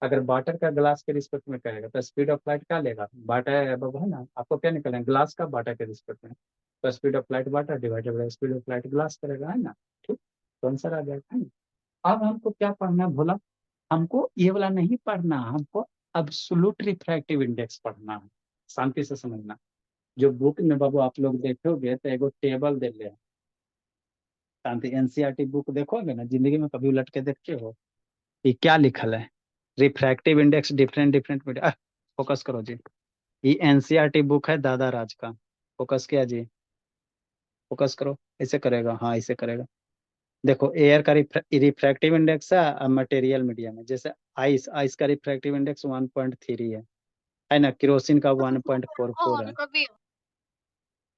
अगर वाटर का ग्लास के रिस्पेक्ट में करेगा तो स्पीड ऑफ लाइट क्या लेगा, वाटर बाबू है ना, आपको क्या निकलना है, ग्लास का वाटर के रिस्पेक्ट में, तो speed of light water divided by speed of light glass करेगा, है ना, ठीक, तो आंसर आ जाएगा, है ना। अब हमको क्या पढ़ना भोला, हमको ये वाला नहीं पढ़ना, हमको अब्सोल्यूट रिफ्रैक्टिव इंडेक्स पढ़ना है, शांति से समझना, जो बुक में बाबू आप लोग देखोगे तो एगो टेबल दे ले, शांति एनसीईआरटी बुक देखोगे ना, जिंदगी में कभी उलट के देखते हो, ये क्या लिखल है, refractive index different different medium, focus करो जी, ये एनसीईआरटी बुक है दादा राज का, फोकस किया जी, फोकस करो, ऐसे करेगा, हाँ ऐसे करेगा, देखो एयर का रिफ्रैक्टिव इंडेक्स है, मटेरियल मीडियम है, जैसे आइस आइस का रिफ्रैक्टिव इंडेक्स 1.3 है ना, केरोसिन का 1.44 है, कभी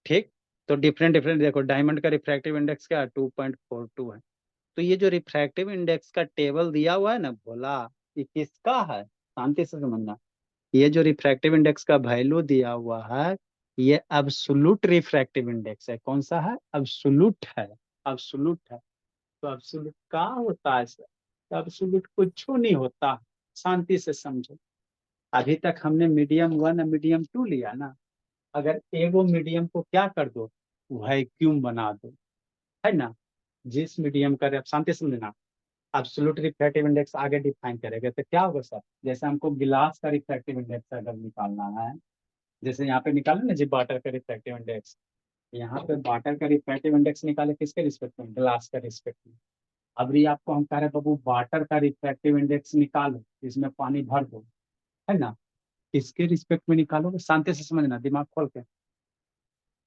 ठीक। तो डिफरेंट डिफरेंट देखो, डायमंड का रिफ्रैक्टिव इंडेक्स क्या है, 2.42 है, तो ये जो रिफ्रैक्टिव इंडेक्स का टेबल दिया हुआ है ना बोला, ये किसका है, शांति से समझना, ये जो रिफ्रैक्टिव इंडेक्स का वैल्यू दिया हुआ है, ये अब्सोल्यूट रिफ्रैक्टिव इंडेक्स है। कौन सा है? अब्सोल्यूट है। अब्सोल्यूट है। तो अब्सोल्यूट क्या होता है सर? अब्सोल्यूट कुछ नहीं होता। शांति से समझो। अभी तक हमने मीडियम 1 और मीडियम 2 लिया ना। अगर एगो मीडियम को क्या कर दो, वैक्यूम बना दो, है ना। जिस मीडियम का, शांति से समझना, एब्सोल्यूट रिफ्रैक्टिव इंडेक्स आगे डिफाइन करेंगे तो क्या होगा सर? जैसे हमको गिलास का रिफ्रैक्टिव इंडेक्स अगर निकालना है, जैसे यहाँ पे निकाले ना जी वाटर का रिफ्रैक्टिव इंडेक्स, यहाँ पे वाटर का रिफ्रैक्टिव इंडेक्स निकाले किसके रिस्पेक्ट में? ग्लास का रिस्पेक्ट में। अब ये आपको हम कह रहे हैं बाबू वाटर का रिफ्रैक्टिव इंडेक्स निकालो, इसमें पानी भर दो, है ना। किसके रिस्पेक्ट में निकालोगे? शांति से समझना, दिमाग खोल के।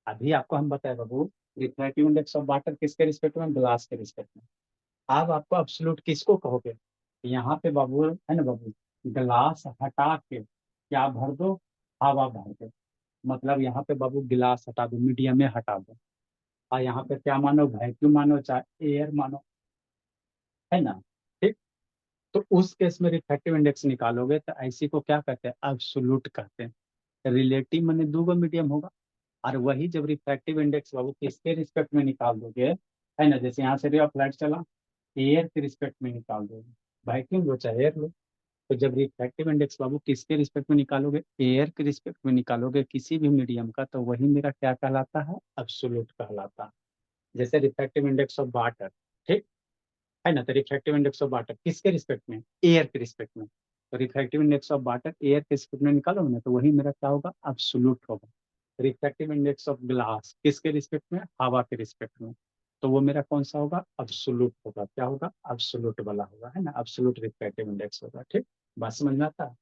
अभी आपको हम बताए बाबू, रिफ्रैक्टिव इंडेक्स ऑफ वाटर किसके रिस्पेक्ट में? ग्लास के रिस्पेक्ट में। अब आपको अब्सोल्यूट किसको कहोगे? यहाँ पे बाबू, है ना बाबू, गिलास हटा के क्या भर दो? हवा भर दो। मतलब यहाँ पे बाबू गिलास हटा दो, मीडियम में हटा दो, और यहाँ पे क्या मानो? वैक्यूम मानो, चाहे एयर मानो, है ना। ठीक। तो उस केस में रिफ्रैक्टिव इंडेक्स निकालोगे तो ऐसी को क्या कहते हैं? अब्सोल्यूट कहते हैं। रिलेटिव माने दो मीडियम होगा। और वही जब रिफ्रैक्टिव इंडेक्स बाबू किसके रिस्पेक्ट में निकाल दोगे, है ना, जैसे यहाँ से रे ऑफ लाइट चला, एयर के रिस्पेक्ट में निकाल दोगे, वैक्यूम लो चाहे एयर लो। तो जब रिफ्रैक्टिव इंडेक्स बाबू किसके रिस्पेक्ट में निकालोगे? एयर के रिस्पेक्ट में निकालोगे किसी भी मीडियम का, तो वही मेरा क्या कहलाता है? अब्सोल्यूट कहलाता है। जैसे रिफ्रैक्टिव इंडेक्स ऑफ वाटर, ठीक है ना। तो रिफ्रैक्टिव इंडेक्स ऑफ वाटर किसके रिस्पेक्ट में? एयर के रिस्पेक्ट में। तो refractive index of water air के रिस्पेक्ट में निकालोगे ना, तो वही मेरा क्या होगा? अब्सोल्यूट होगा। रिफ्रैक्टिव इंडेक्स ऑफ ग्लास किसके रिस्पेक्ट में? हवा के रिस्पेक्ट में। तो वो मेरा कौन सा होगा? अब्सोल्यूट होगा। क्या होगा? अब्सोल्यूट वाला होगा, है ना। अब्सोल्यूट रिफ्रैक्टिव इंडेक्स होगा। ठीक, बात समझ में आता है।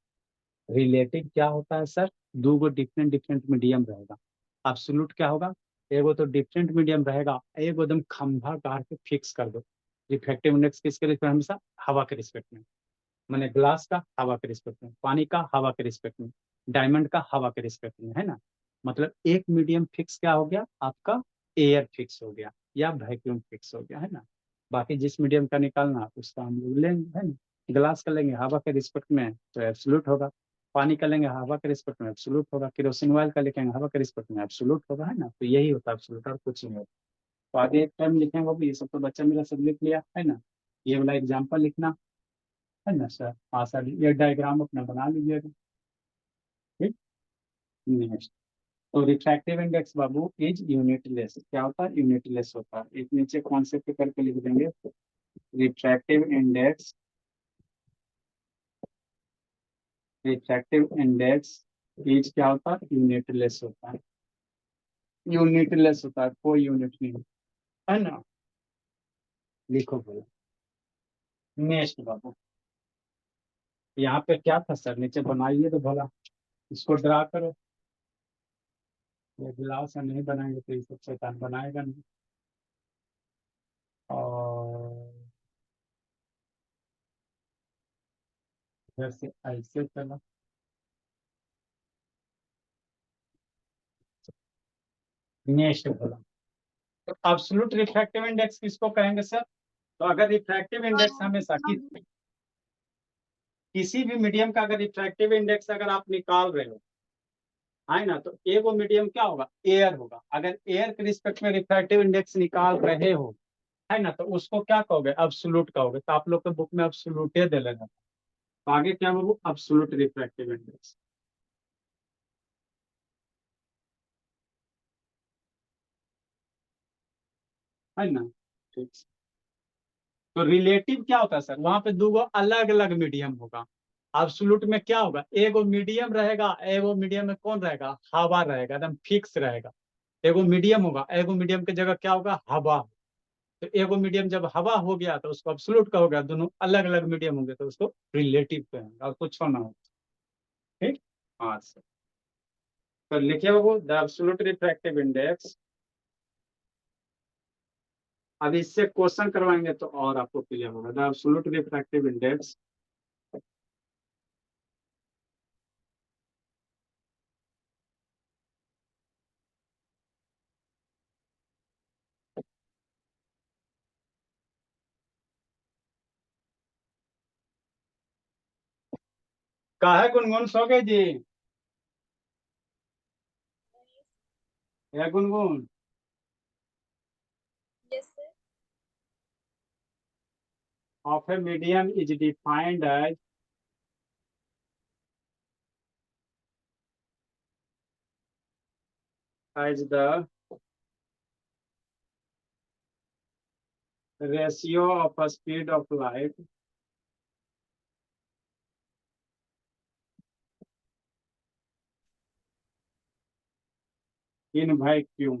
रिलेटिव क्या होता है सर? दो गो डिफरेंट डिफरेंट मीडियम रहेगा। अब्सोल्यूट क्या होगा? एगो तो डिफरेंट मीडियम रहेगा, एगो एकदम खंभा गाड़ के फिक्स कर दो। रिफ्रैक्टिव इंडेक्स किसके रिस्पेक्ट? हमेशा हवा के रिस्पेक्ट में। मैंने ग्लास का हवा के रिस्पेक्ट में, पानी का हवा के रिस्पेक्ट में, डायमंड का हवा के रिस्पेक्ट में, है ना। मतलब एक मीडियम फिक्स क्या हो गया आपका? एयर फिक्स हो गया या वैक्यूम फिक्स हो गया, है ना। बाकी जिस मीडियम का निकालना उसका हम लोग लेंगे, है ना। ग्लास का लेंगे हवा के रिस्पेक्ट में तो एब्सोल्यूट होगा, पानी का लेंगे हवा के रिस्पेक्ट में एब्सोल्यूट होगा, केरोसिन ऑयल का लिखेंगे हवा के रिस्पेक्ट में एब्सोल्यूट होगा, है ना। तो यही होता है एब्सोल्यूट, और कुछ नहीं होता। तो आगे एक टर्म लिखेंगे वो भी, ये सब तो बच्चा मेरा सब लिख लिया, है ना। ये वाला एग्जाम्पल लिखना, है ना सर। हाँ सर, ये डायग्राम अपना बना लीजिएगा। ठीक। नेक्स्ट, तो refractive index Babu is unitless. क्या होता है? यूनिटलेस होता है। एक नीचे कॉन्सेप्ट करके लिख देंगे, refractive index, refractive index is क्या होता है? यूनिटलेस होता है। यूनिटलेस होता है, कोई यूनिट नहीं होता, है ना। लिखो बोलो। नेक्स्ट बाबू, यहाँ पे क्या था सर? नीचे बनाइए तो भला, इसको ड्रा करो। ये गिलास नहीं बनाएंगे तो ये सब शैतान बनाएगा नहीं। और इधर से ऐसे चला। नेक्स्ट बोला, तो एब्सोल्यूट रिफ्रैक्टिव इंडेक्स किसको कहेंगे सर? तो अगर रिफ्रैक्टिव इंडेक्स हमेशा किसी भी मीडियम का अगर रिफ्रैक्टिव इंडेक्स अगर आप निकाल रहे हो, है ना, तो एक वो मीडियम क्या होगा? एयर होगा। अगर एयर के रिस्पेक्ट में रिफ्रैक्टिव इंडेक्स निकाल रहे हो, है ना, तो उसको क्या कहोगे? अब्सोल्यूट कहोगे। तो आप लोग के बुक में अब्सोल्यूट दे लेना। तो आगे क्या बोलूँ? अब्सोल्यूट रिफ्रैक्टिव इंडेक्स, है ना। ठीक। तो रिलेटिव क्या होता है सर? वहां पे दो अलग अलग मीडियम होगा। एब्सोल्यूट में क्या होगा? एगो मीडियम रहेगा, एगो मीडियम में कौन रहेगा? हवा रहेगा, एकदम फिक्स रहेगा। एगो मीडियम होगा, एगो मीडियम की जगह क्या होगा? हवा। तो एगो मीडियम जब हवा हो गया तो उसको एब्सोल्यूट का हो गया, दोनों अलग अलग मीडियम होंगे तो उसको रिलेटिव कहेंगे, और कुछ होना हो। ठीक। हाँ सर। तो लिखिए बाबू, द एब्सोल्यूट रिफ्रैक्टिव इंडेक्स। अब इससे क्वेश्चन करवाएंगे तो और आपको क्लियर होगा। द एब्सोल्यूट रिफ्रैक्टिव इंडेक्स काहे गुनगुन सो गई जी? या Gungun? Yes, sir. Of a medium is defined as the ratio of a speed of light in vacuum।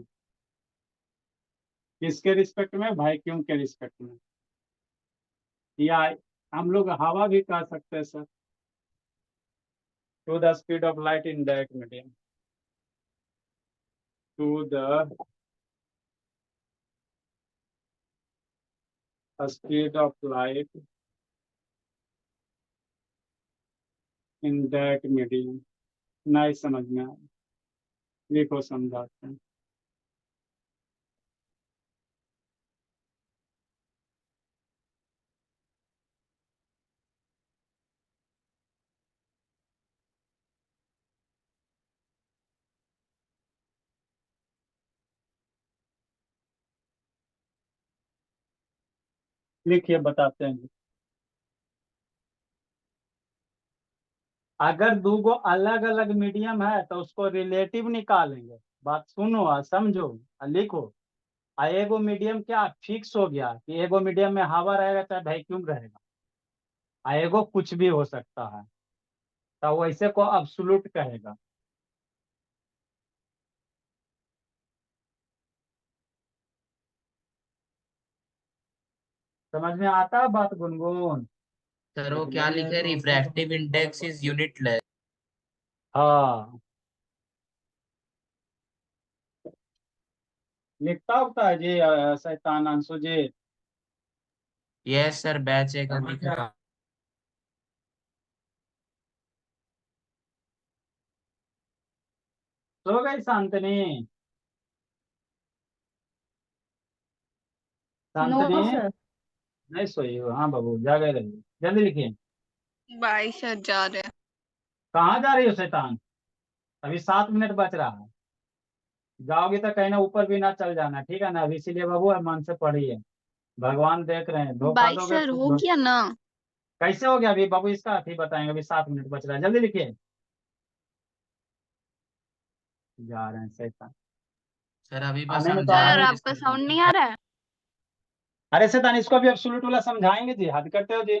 किसके रिस्पेक्ट में? वैक्यूम के रिस्पेक्ट में। या हम लोग हवा भी कह सकते हैं sir. To the speed of light in that medium, to the speed of light in that medium. नहीं समझ में आया, लिखो समझाते हैं। लिखिए, बताते हैं। अगर दो गो अलग अलग मीडियम है तो उसको रिलेटिव निकालेंगे। बात सुनो और समझो और लिखो। एगो मीडियम क्या फिक्स हो गया कि एगो मीडियम में हवा रहेगा चाहे वैक्यूम रहेगा, एगो कुछ भी हो सकता है, तो वैसे को अब्सोल्यूट कहेगा। समझ में आता है बात गुनगुन? सर वो क्या लिखे, रिफ्रैक्टिव इंडेक्स इज यूनिटलेस। हाँ, लिखता उगता है जी शैतान अंशु जी। यस सर, बैच एक लिखा। सो गई शांतनी? No, शांतनी sir. नहीं सोई हो? हाँ बाबू, जागे रहिए, जल्दी लिखिए। भाई सर जा रहे हैं। कहाँ जा रही हो शैतान? अभी 7 मिनट बच रहा है। जाओगी तो कहीं ना ऊपर भी ना चल जाना, ठीक है ना? अभी इसीलिए बाबू मन से पढ़िए, भगवान देख रहे हैं। धोखा भाई दोगे सर तो हो गया ना। कैसे हो गया अभी बाबू? इसका अभी बताएंगे, अभी 7 मिनट बच रहा है, जल्दी लिखिए। जा रहे हैं शैतान। सर अभी बस आने में तो समझा सर आने। रहे आपका साउंड नहीं आ रहा है? अरे शैतान, इसको भी एब्सोल्यूट वाला समझाएंगे जी, हद करते हो जी।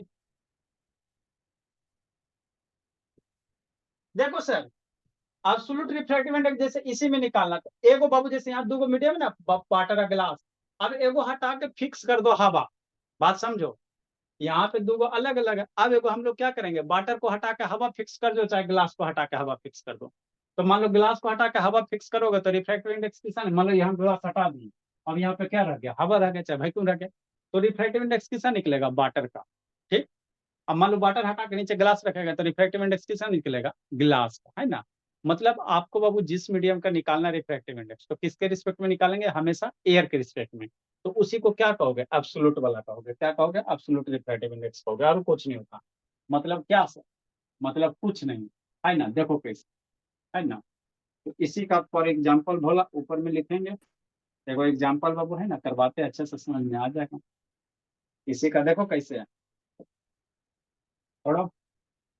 देखो सर, एब्सोल्यूट रिफ्रैक्टिव इंडेक्स जैसे इसी में निकालना था। एगो बाबू जैसे यहाँ दो गो मीडियम है ना, वाटर का गिलास। अब एगो हटा के फिक्स कर दो हवा। बात समझो, यहाँ पे दो गो अलग अलग है। अब एगो हम लोग क्या करेंगे, वाटर को हटा के हवा फिक्स कर दो, चाहे गिलास को हटा के हवा फिक्स कर दो। तो मान लो गिलास को हटा के हवा फिक्स करोगे तो रिफ्रैक्टिव इंडेक्स कितना है? मान लो यहाँ गिलास हटा दिए, अब यहाँ पे क्या रह गया? हवा रह गया, चाहे वैक्यूम रह गया। तो रिफ्रैक्टिव इंडेक्स कितना निकलेगा? वाटर का। ठीक। अब मान लो वाटर हटा के नीचे ग्लास रखेगा तो रिफ्रैक्टिव इंडेक्स किसका निकलेगा? ग्लास का, है ना? मतलब आपको बाबू जिस मीडियम का निकालना रिफ्रैक्टिव इंडेक्स, तो किसके रिस्पेक्ट में निकालेंगे? हमेशा एयर के रिस्पेक्ट में। तो उसी को क्या कहोगे? एब्सोल्यूट वाला कहोगे। क्या कहोगे? एब्सोल्यूट रिफ्रैक्टिव इंडेक्स कहोगे, और कुछ नहीं होता। मतलब क्या सर? मतलब कुछ नहीं, है ना? देखो कैसे, है ना? तो इसी का फॉर एग्जाम्पल भोला ऊपर में लिखेंगे। देखो एग्जाम्पल बाबू, है ना, करवाते अच्छे से समझ में आ जाएगा। इसी का देखो कैसे है, थोड़ा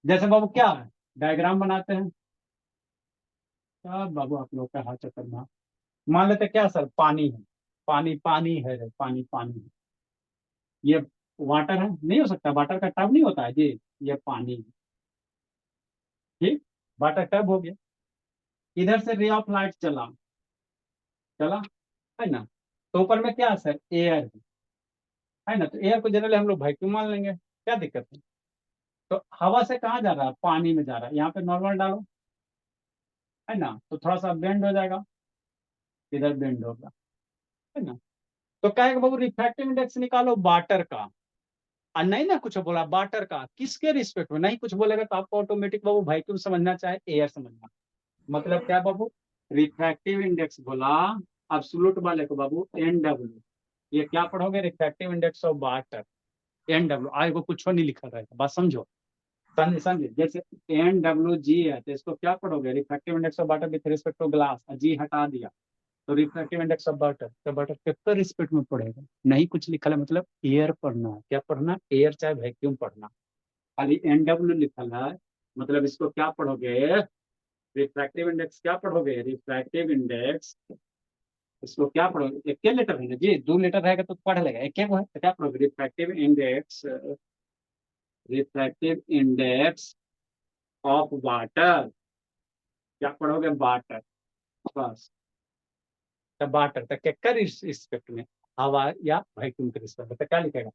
जैसे बाबू क्या है, डायग्राम बनाते हैं। क्या बाबू आप लोग का हाथ चक्कर में? मान लेते क्या सर, पानी है। पानी पानी है रे, पानी पानी है। ये वाटर है, नहीं हो सकता, वाटर का टब नहीं होता है जी। ये पानी है। ठीक, वाटर टब हो गया। इधर से रे ऑफ लाइट चला, चला, है ना? तो ऊपर में क्या है सर? एयर है ना? तो एयर को जनरली हम लोग वैक्यूम मान लेंगे, क्या दिक्कत है? तो हवा से कहाँ जा रहा है? पानी में जा रहा है। यहाँ पे नॉर्मल डालो, है ना? तो थोड़ा सा बेंड हो जाएगा, इधर बेंड होगा, है ना? तो कहेगा बाबू रिफ्रैक्टिव इंडेक्स निकालो वाटर का। नहीं ना कुछ बोला, वाटर का किसके रिस्पेक्ट में? नहीं कुछ बोलेगा तो आपको ऑटोमेटिक बाबू वैक्यूम समझना, चाहे एयर समझना। मतलब क्या बाबू? रिफ्रैक्टिव इंडेक्स बोला, एब्सोल्यूट वाले को बाबू NW। ये क्या पढ़ोगे? Refractive index of water, NW। आगे को कुछ नहीं लिखा रहेगा, बात समझो। समझे समझे, जैसे एन डब्ल्यू जी है तो इसको क्या पढ़ोगे, refractive index of water with respect to glass, जी हटा दिया तो रिफ्रैक्टिव इंडेक्स ऑफ वाटर, तो वाटर कितना रिस्पेक्ट में पढ़ेगा, नहीं कुछ लिखा है, मतलब एयर पढ़ना है, क्या पढ़ना, एयर चाहे वैक्यूम पढ़ना, खाली एन डब्ल्यू लिखल है, मतलब इसको क्या पढ़ोगे, रिफ्रैक्टिव इंडेक्स क्या पढ़ोगे, रिफ्रैक्टिव इंडेक्स, इसको क्या पढ़ोगे, एक लेटर है ना जी, 2 लेटर रहेगा तो पढ़ लेगा, एक है तो क्या पढ़ोगे, refractive index, refractive index of water, क्या पढ़ोगे, वाटर, बस, तब वाटर तक केकर रिस्पेक्ट में, हवा या वैक्यूम के रिस्पेक्ट में, तो क्या लिखेगा,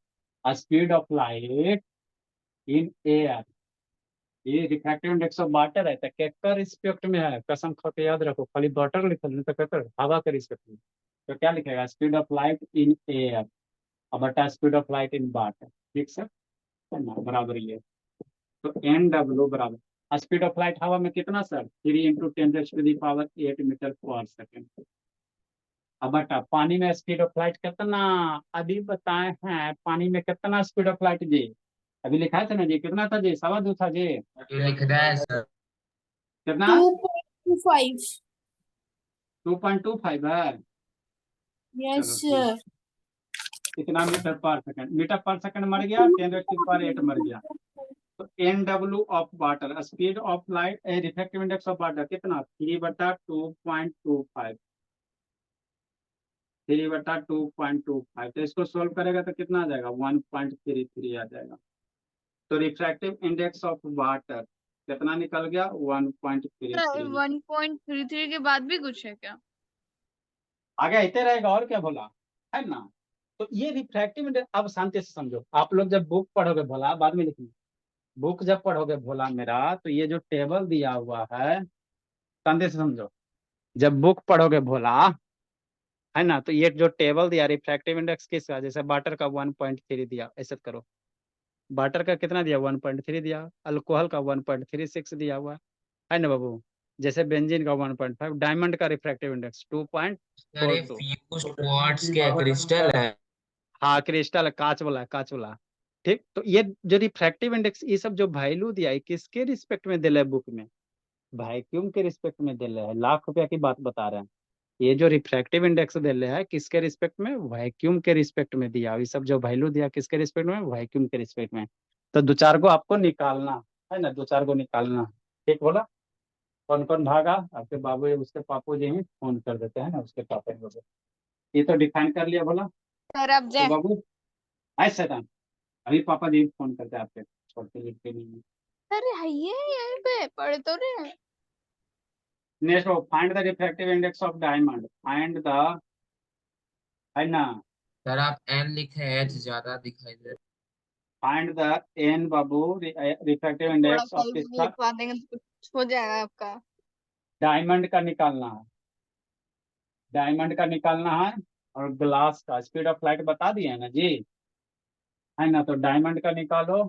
speed of light in air, ये रिफ्रैक्टिव इंडेक्स ऑफ वाटर है तो केकर रिस्पेक्ट में है, कसम खा के याद रखो, खाली वाटर लिखल नहीं तो केकर, हवा के रिस्पेक्ट में, तो क्या लिखेगा, speed of light in air, अब बटा speed of light in water, ठीक सर, है ना, बराबर ये, तो एन डब्ल्यू बराबर स्पीड ऑफ लाइट हवा में कितना सर, 3 × 10⁸ मीटर पर सेकेंड, अब बटा पानी में स्पीड ऑफ लाइट कितना, अभी बताए हैं पानी में कितना स्पीड ऑफ लाइट जी, अभी लिखा था ना जी, कितना था जी, 2.25 था जी, ये लिख रहा है सर। कितना, 2.25. 2.25 है, Yes, चलो sir. कितना मीटर पर सेकंड मर गया, 10⁸ मर गया, तो N W of water, speed of light, refractive index of water कितना, 3/2.25, 3/2.25, तो इसको सोल्व करेगा तो कितना आ जाएगा, 1.33 आ जाएगा, तो रिफ्रैक्टिव इंडेक्स ऑफ वाटर कितना निकल गया, 1.33, 1.33 के बाद भी कुछ है क्या? आगे आते रहेगा और क्या बोला, है ना, तो ये रिफ्रैक्टिव इंडेक्स, अब शांति से समझो, आप लोग जब बुक पढ़ोगे भोला, बाद में लिखना, बुक जब पढ़ोगे भोला मेरा, तो ये जो टेबल दिया हुआ है, शांति से समझो, जब बुक पढ़ोगे भोला, है ना, तो ये जो टेबल दिया रिफ्रैक्टिव इंडेक्स किसका, जैसे वाटर का 1.3 दिया, ऐसे करो, वाटर का कितना दिया, 1.3 दिया, अल्कोहल का 1.36 दिया हुआ है ना बाबू, जैसे बेंजीन का 1.5, डायमंड का रिफ्रैक्टिव इंडेक्स सर ये 2.42, फ्यूज्ड क्वार्ट्ज के क्रिस्टल है। हाँ क्रिस्टल कांच वाला, कांच वाला, ठीक, तो ये जो रिफ्रैक्टिव इंडेक्स, ये सब जो वैल्यू दिया है किसके रिस्पेक्ट में दिले बुक में, वैक्यूम के रिस्पेक्ट में दिले है, ₹1,00,000 की बात बता रहे हैं, ये जो रिफ्रैक्टिव इंडेक्स दिले है किसके रिस्पेक्ट में, वैक्यूम के रिस्पेक्ट में दिया, ये सब जो वैल्यू दिया किसके रिस्पेक्ट में, वैक्यूम के रिस्पेक्ट में, तो 2-4 को आपको निकालना है ना, 2-4 को निकालना, ठीक बोला, कौन कौन भागा, आपके बाबू या उसके पापू जी ही फोन कर देते हैं ना, उसके पापा जी, ये तो डिफाइन कर लिया बोला, सर आप तो जाए। बाबू ऐसा था, अभी पापा जी फोन करते हैं आपके, छोड़ते लिखते नहीं, अरे है ये यहीं पे पढ़े तो रहे हैं। Next find the refractive index of diamond, find the, है ना, सर आप एन लिखे, एच ज्यादा दिखाई दे फाइंड द एन बाबू, रिफ्रैक्टिव थोड़ा इंडेक्स सा ऑफ किसका, लिखवा देंगे तो कुछ हो जाएगा आपका। डायमंड का निकालना है, डायमंड का निकालना है, और ग्लास का स्पीड ऑफ लाइट बता दिए है ना जी, है ना, तो डायमंड का निकालो,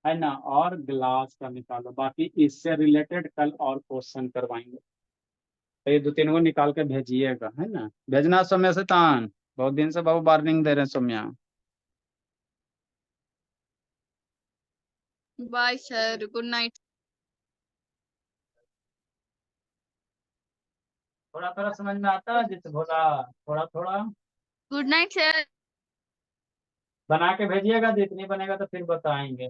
है ना, और ग्लास का निकालो, बाकी इससे रिलेटेड कल और क्वेश्चन करवाएंगे, तो ये 2-3 को निकाल के भेजिएगा, है ना, भेजना सौम्या से तान, बहुत दिन से बाबू वार्निंग दे रहे हैं Saumya, bye sir, good night. थोड़ा थोड़ा समझ में आता है जिस बोला, थोड़ा थोड़ा गुड नाइट सर। बना के भेजिएगा, जितनी बनेगा तो फिर बताएंगे।